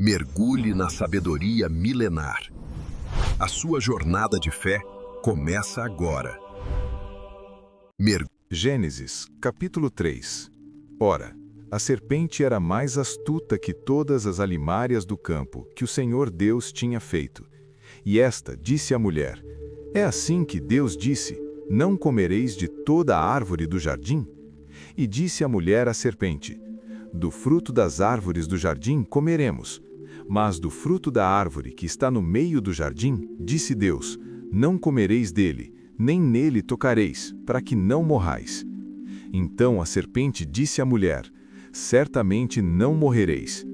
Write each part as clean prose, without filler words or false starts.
Mergulhe na sabedoria milenar. A sua jornada de fé começa agora. Gênesis, capítulo 3. Ora, a serpente era mais astuta que todas as alimárias do campo que o Senhor Deus tinha feito. E esta disse à mulher: É assim que Deus disse: Não comereis de toda a árvore do jardim? E disse a mulher à serpente: Do fruto das árvores do jardim comeremos. Mas do fruto da árvore que está no meio do jardim, disse Deus: Não comereis dele, nem nele tocareis, para que não morrais. Então a serpente disse à mulher: Certamente não morrereis.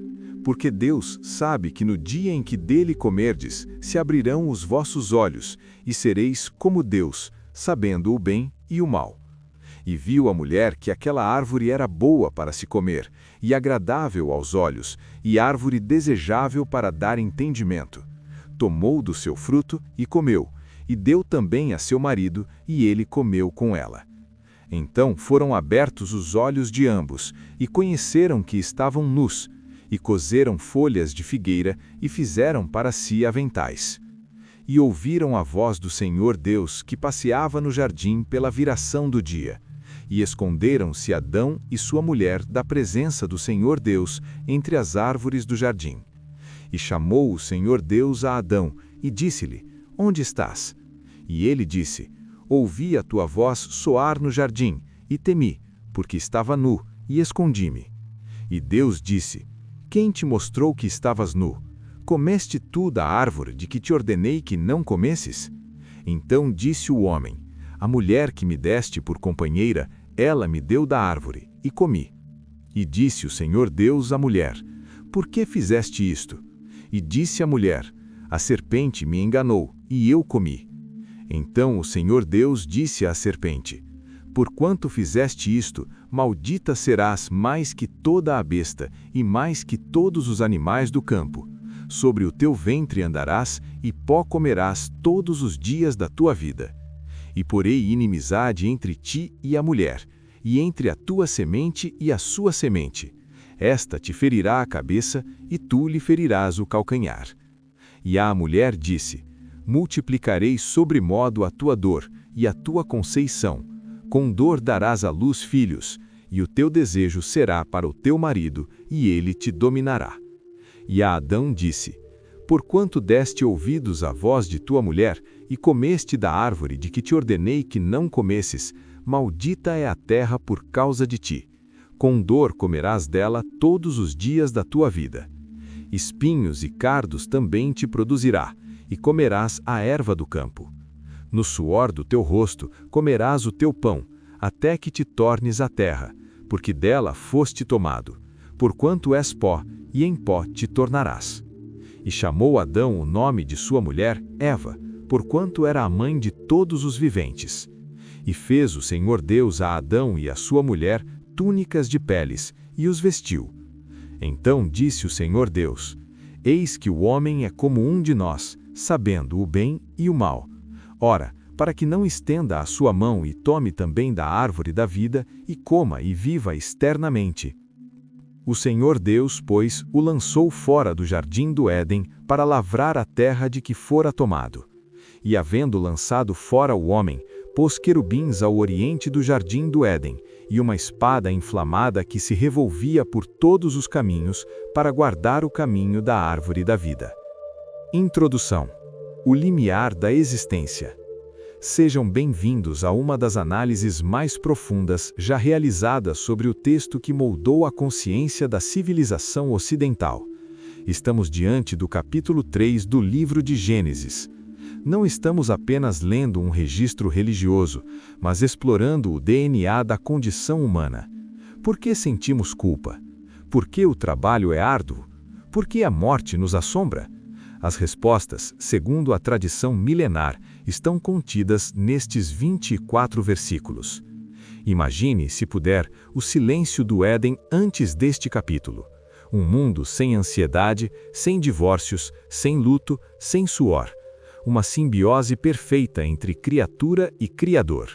Porque Deus sabe que no dia em que dele comerdes, se abrirão os vossos olhos, e sereis como Deus, sabendo o bem e o mal. E viu a mulher que aquela árvore era boa para se comer, e agradável aos olhos, e árvore desejável para dar entendimento. Tomou do seu fruto e comeu, e deu também a seu marido, e ele comeu com ela. Então foram abertos os olhos de ambos, e conheceram que estavam nus, e coseram folhas de figueira, e fizeram para si aventais. E ouviram a voz do Senhor Deus, que passeava no jardim pela viração do dia. E esconderam-se Adão e sua mulher da presença do Senhor Deus entre as árvores do jardim. E chamou o Senhor Deus a Adão, e disse-lhe: Onde estás? E ele disse: Ouvi a tua voz soar no jardim, e temi, porque estava nu, e escondi-me. E Deus disse: Quem te mostrou que estavas nu? Comeste tu da árvore de que te ordenei que não comesses? Então disse o homem: A mulher que me deste por companheira, ela me deu da árvore, e comi. E disse o Senhor Deus à mulher: Por que fizeste isto? E disse a mulher: A serpente me enganou, e eu comi. Então o Senhor Deus disse à serpente: Porquanto fizeste isto, maldita serás mais que toda a besta, e mais que todos os animais do campo. Sobre o teu ventre andarás, e pó comerás todos os dias da tua vida. E porei inimizade entre ti e a mulher, e entre a tua semente e a sua semente. Esta te ferirá a cabeça, e tu lhe ferirás o calcanhar. E a mulher disse: Multiplicarei sobremodo a tua dor, e a tua conceição. Com dor darás à luz filhos, e o teu desejo será para o teu marido, e ele te dominará. E a Adão disse: Porquanto deste ouvidos à voz de tua mulher, e comeste da árvore de que te ordenei que não comesses, maldita é a terra por causa de ti. Com dor comerás dela todos os dias da tua vida. Espinhos e cardos também te produzirá, e comerás a erva do campo. No suor do teu rosto comerás o teu pão, até que te tornes a terra, porque dela foste tomado. Porquanto és pó, e em pó te tornarás. E chamou Adão o nome de sua mulher Eva, porquanto era a mãe de todos os viventes. E fez o Senhor Deus a Adão e a sua mulher túnicas de peles, e os vestiu. Então disse o Senhor Deus: Eis que o homem é como um de nós, sabendo o bem e o mal. Ora, para que não estenda a sua mão e tome também da árvore da vida, e coma e viva externamente. O Senhor Deus, pois, o lançou fora do jardim do Éden para lavrar a terra de que fora tomado. E havendo lançado fora o homem, pôs querubins ao oriente do jardim do Éden, e uma espada inflamada que se revolvia por todos os caminhos, para guardar o caminho da árvore da vida. Introdução: O limiar da existência. Sejam bem-vindos a uma das análises mais profundas já realizadas sobre o texto que moldou a consciência da civilização ocidental. Estamos diante do capítulo 3 do livro de Gênesis. Não estamos apenas lendo um registro religioso, mas explorando o DNA da condição humana. Por que sentimos culpa? Por que o trabalho é árduo? Por que a morte nos assombra? As respostas, segundo a tradição milenar, estão contidas nestes 24 versículos. Imagine, se puder, o silêncio do Éden antes deste capítulo. Um mundo sem ansiedade, sem divórcios, sem luto, sem suor. Uma simbiose perfeita entre criatura e Criador.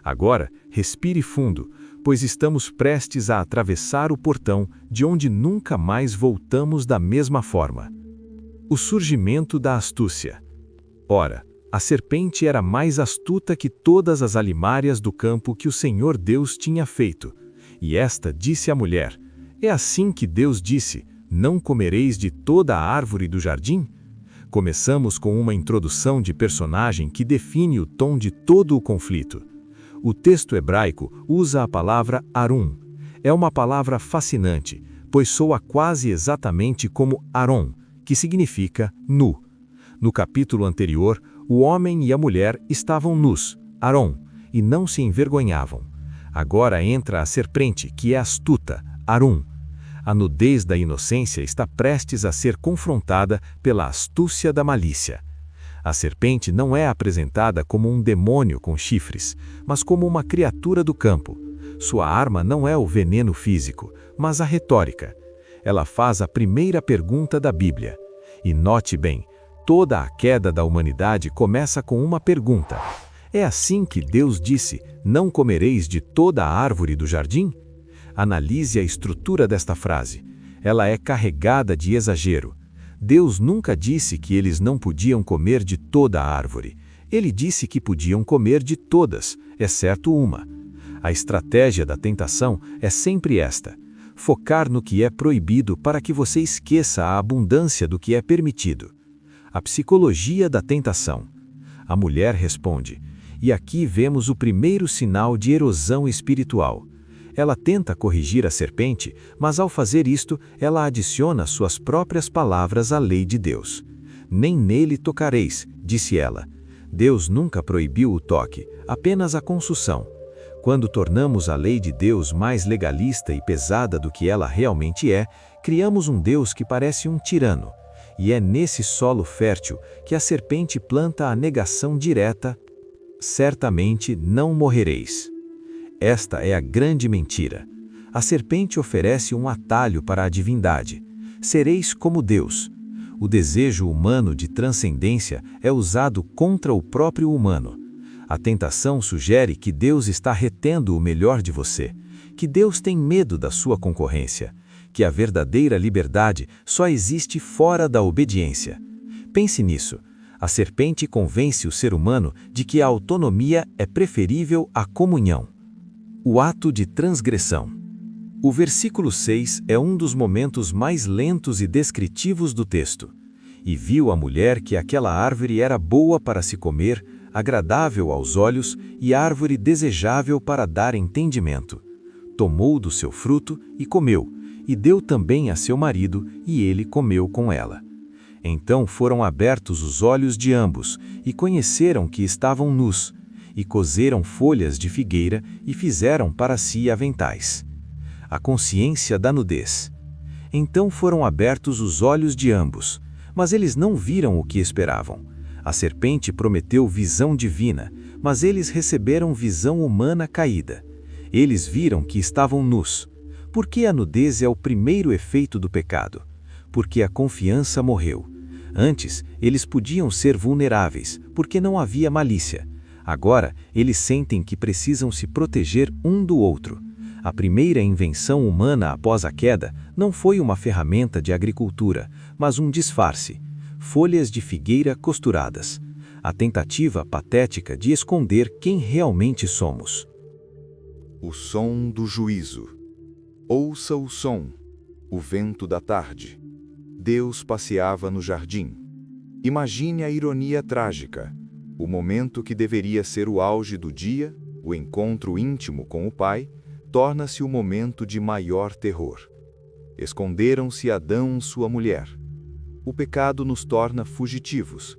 Agora, respire fundo, pois estamos prestes a atravessar o portão de onde nunca mais voltamos da mesma forma. O surgimento da astúcia. Ora, a serpente era mais astuta que todas as alimárias do campo que o Senhor Deus tinha feito. E esta disse à mulher: é assim que Deus disse: não comereis de toda a árvore do jardim? Começamos com uma introdução de personagem que define o tom de todo o conflito. O texto hebraico usa a palavra Arum. É uma palavra fascinante, pois soa quase exatamente como Aron, que significa nu. No capítulo anterior, o homem e a mulher estavam nus, Aron, e não se envergonhavam. Agora entra a serpente, que é astuta, Arum. A nudez da inocência está prestes a ser confrontada pela astúcia da malícia. A serpente não é apresentada como um demônio com chifres, mas como uma criatura do campo. Sua arma não é o veneno físico, mas a retórica. Ela faz a primeira pergunta da Bíblia. E note bem, toda a queda da humanidade começa com uma pergunta. É assim que Deus disse: não comereis de toda a árvore do jardim? Analise a estrutura desta frase. Ela é carregada de exagero. Deus nunca disse que eles não podiam comer de toda a árvore. Ele disse que podiam comer de todas, exceto uma. A estratégia da tentação é sempre esta: focar no que é proibido para que você esqueça a abundância do que é permitido. A psicologia da tentação. A mulher responde, e aqui vemos o primeiro sinal de erosão espiritual. Ela tenta corrigir a serpente, mas ao fazer isto, ela adiciona suas próprias palavras à lei de Deus. Nem nele tocareis, disse ela. Deus nunca proibiu o toque, apenas a consução. Quando tornamos a lei de Deus mais legalista e pesada do que ela realmente é, criamos um Deus que parece um tirano. E é nesse solo fértil que a serpente planta a negação direta: certamente não morrereis. Esta é a grande mentira. A serpente oferece um atalho para a divindade. Sereis como Deus. O desejo humano de transcendência é usado contra o próprio humano. A tentação sugere que Deus está retendo o melhor de você, que Deus tem medo da sua concorrência, que a verdadeira liberdade só existe fora da obediência. Pense nisso. A serpente convence o ser humano de que a autonomia é preferível à comunhão. O ato de transgressão. O versículo 6 é um dos momentos mais lentos e descritivos do texto. E viu a mulher que aquela árvore era boa para se comer, agradável aos olhos e árvore desejável para dar entendimento. Tomou do seu fruto e comeu, e deu também a seu marido, e ele comeu com ela. Então foram abertos os olhos de ambos, e conheceram que estavam nus, e coseram folhas de figueira e fizeram para si aventais. A consciência da nudez. Então foram abertos os olhos de ambos, mas eles não viram o que esperavam. A serpente prometeu visão divina, mas eles receberam visão humana caída. Eles viram que estavam nus. Porque a nudez é o primeiro efeito do pecado? Porque a confiança morreu. Antes, eles podiam ser vulneráveis, porque não havia malícia. Agora, eles sentem que precisam se proteger um do outro. A primeira invenção humana após a queda não foi uma ferramenta de agricultura, mas um disfarce. Folhas de figueira costuradas. A tentativa patética de esconder quem realmente somos. O som do juízo. Ouça o som, o vento da tarde. Deus passeava no jardim. Imagine a ironia trágica. O momento que deveria ser o auge do dia, o encontro íntimo com o Pai, torna-se o momento de maior terror. Esconderam-se Adão e sua mulher. O pecado nos torna fugitivos.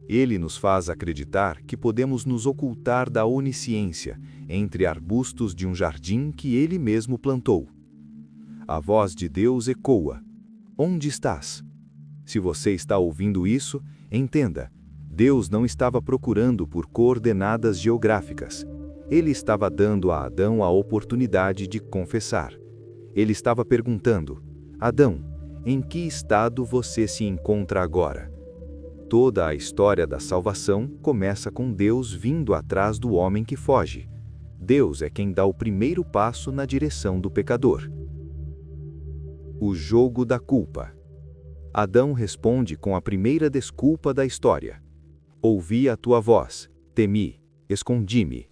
Ele nos faz acreditar que podemos nos ocultar da onisciência entre arbustos de um jardim que ele mesmo plantou. A voz de Deus ecoa: onde estás? Se você está ouvindo isso, entenda. Deus não estava procurando por coordenadas geográficas. Ele estava dando a Adão a oportunidade de confessar. Ele estava perguntando: Adão, em que estado você se encontra agora? Toda a história da salvação começa com Deus vindo atrás do homem que foge. Deus é quem dá o primeiro passo na direção do pecador. O jogo da culpa. Adão responde com a primeira desculpa da história. Ouvi a tua voz, temi, escondi-me.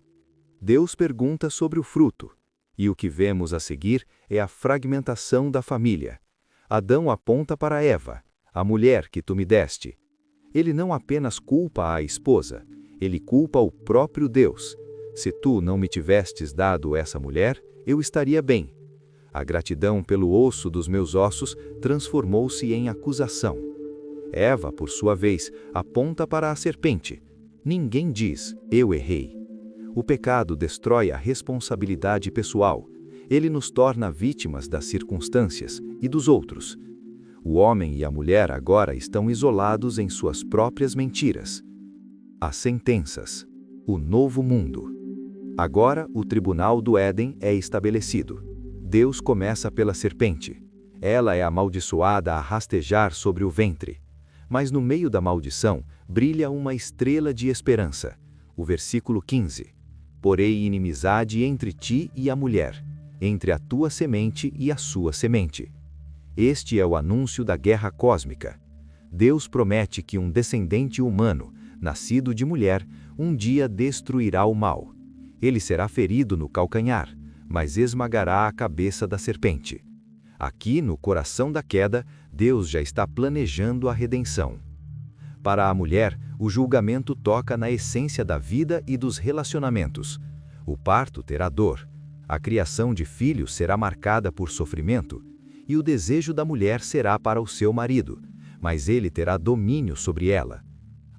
Deus pergunta sobre o fruto, e o que vemos a seguir é a fragmentação da família. Adão aponta para Eva, a mulher que tu me deste. Ele não apenas culpa a esposa, ele culpa o próprio Deus. Se tu não me tivestes dado essa mulher, eu estaria bem. A gratidão pelo osso dos meus ossos transformou-se em acusação. Eva, por sua vez, aponta para a serpente. Ninguém diz, eu errei. O pecado destrói a responsabilidade pessoal. Ele nos torna vítimas das circunstâncias e dos outros. O homem e a mulher agora estão isolados em suas próprias mentiras. As sentenças. O novo mundo. Agora, o tribunal do Éden é estabelecido. Deus começa pela serpente. Ela é amaldiçoada a rastejar sobre o ventre. Mas no meio da maldição, brilha uma estrela de esperança. O versículo 15. Porei inimizade entre ti e a mulher, entre a tua semente e a sua semente. Este é o anúncio da guerra cósmica. Deus promete que um descendente humano, nascido de mulher, um dia destruirá o mal. Ele será ferido no calcanhar, mas esmagará a cabeça da serpente. Aqui, no coração da queda, Deus já está planejando a redenção. Para a mulher, o julgamento toca na essência da vida e dos relacionamentos. O parto terá dor, a criação de filhos será marcada por sofrimento, e o desejo da mulher será para o seu marido, mas ele terá domínio sobre ela.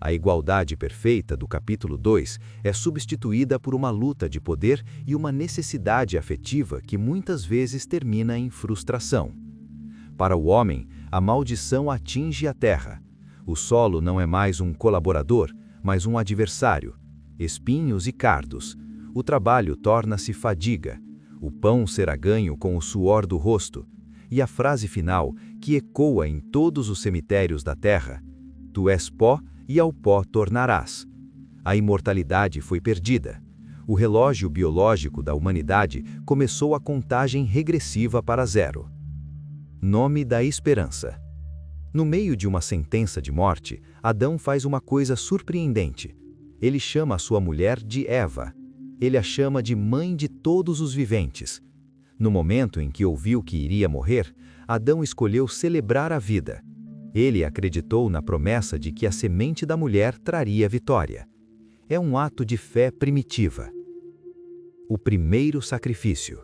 A igualdade perfeita do capítulo 2 é substituída por uma luta de poder e uma necessidade afetiva que muitas vezes termina em frustração. Para o homem, a maldição atinge a terra. O solo não é mais um colaborador, mas um adversário. Espinhos e cardos. O trabalho torna-se fadiga. O pão será ganho com o suor do rosto. E a frase final, que ecoa em todos os cemitérios da terra: tu és pó e ao pó tornarás. A imortalidade foi perdida. O relógio biológico da humanidade começou a contagem regressiva para zero. Nome da esperança. No meio de uma sentença de morte, Adão faz uma coisa surpreendente. Ele chama a sua mulher de Eva. Ele a chama de mãe de todos os viventes. No momento em que ouviu que iria morrer, Adão escolheu celebrar a vida. Ele acreditou na promessa de que a semente da mulher traria vitória. É um ato de fé primitiva. O primeiro sacrifício.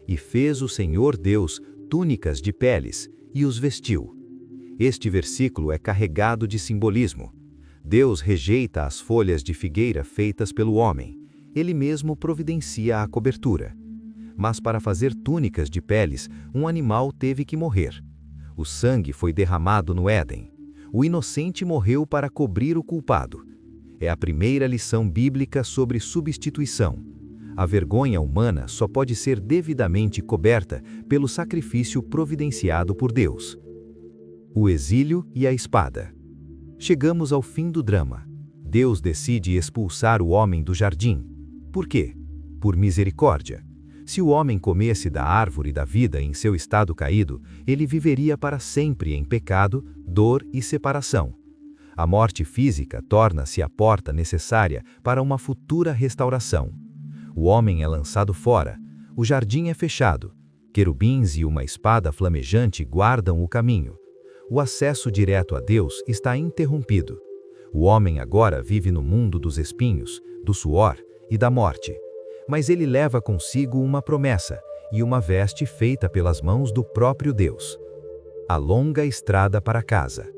E fez o Senhor Deus túnicas de peles, e os vestiu. Este versículo é carregado de simbolismo. Deus rejeita as folhas de figueira feitas pelo homem. Ele mesmo providencia a cobertura. Mas para fazer túnicas de peles, um animal teve que morrer. O sangue foi derramado no Éden. O inocente morreu para cobrir o culpado. É a primeira lição bíblica sobre substituição. A vergonha humana só pode ser devidamente coberta pelo sacrifício providenciado por Deus. O exílio e a espada. Chegamos ao fim do drama. Deus decide expulsar o homem do jardim. Por quê? Por misericórdia. Se o homem comesse da árvore da vida em seu estado caído, ele viveria para sempre em pecado, dor e separação. A morte física torna-se a porta necessária para uma futura restauração. O homem é lançado fora, o jardim é fechado, querubins e uma espada flamejante guardam o caminho. O acesso direto a Deus está interrompido. O homem agora vive no mundo dos espinhos, do suor e da morte. Mas ele leva consigo uma promessa e uma veste feita pelas mãos do próprio Deus. A longa estrada para casa.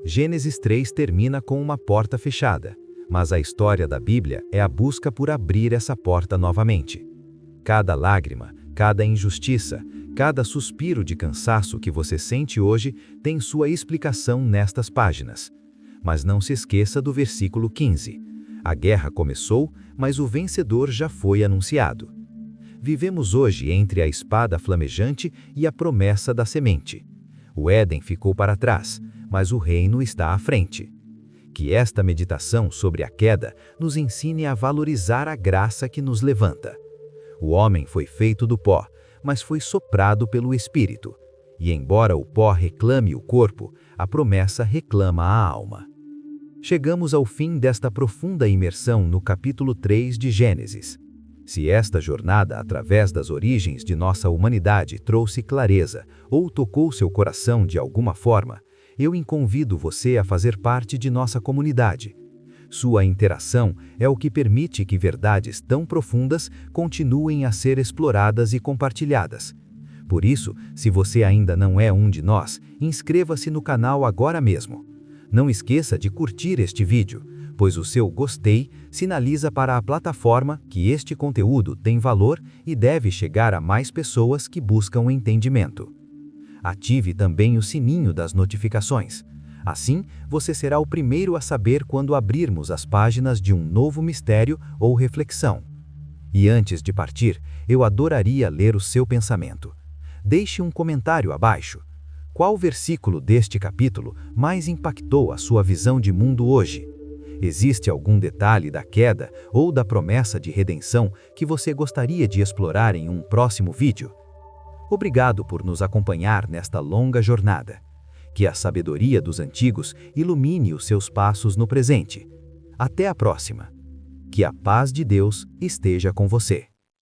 Gênesis 3 termina com uma porta fechada, mas a história da Bíblia é a busca por abrir essa porta novamente. Cada lágrima, cada injustiça, cada suspiro de cansaço que você sente hoje tem sua explicação nestas páginas. Mas não se esqueça do versículo 15. A guerra começou, mas o vencedor já foi anunciado. Vivemos hoje entre a espada flamejante e a promessa da semente. O Éden ficou para trás, mas o reino está à frente. Que esta meditação sobre a queda nos ensine a valorizar a graça que nos levanta. O homem foi feito do pó, mas foi soprado pelo Espírito. E embora o pó reclame o corpo, a promessa reclama a alma. Chegamos ao fim desta profunda imersão no capítulo 3 de Gênesis. Se esta jornada através das origens de nossa humanidade trouxe clareza ou tocou seu coração de alguma forma, eu convido você a fazer parte de nossa comunidade. Sua interação é o que permite que verdades tão profundas continuem a ser exploradas e compartilhadas. Por isso, se você ainda não é um de nós, inscreva-se no canal agora mesmo. Não esqueça de curtir este vídeo, pois o seu gostei sinaliza para a plataforma que este conteúdo tem valor e deve chegar a mais pessoas que buscam entendimento. Ative também o sininho das notificações. Assim, você será o primeiro a saber quando abrirmos as páginas de um novo mistério ou reflexão. E antes de partir, eu adoraria ler o seu pensamento. Deixe um comentário abaixo. Qual versículo deste capítulo mais impactou a sua visão de mundo hoje? Existe algum detalhe da queda ou da promessa de redenção que você gostaria de explorar em um próximo vídeo? Obrigado por nos acompanhar nesta longa jornada. Que a sabedoria dos antigos ilumine os seus passos no presente. Até a próxima. Que a paz de Deus esteja com você.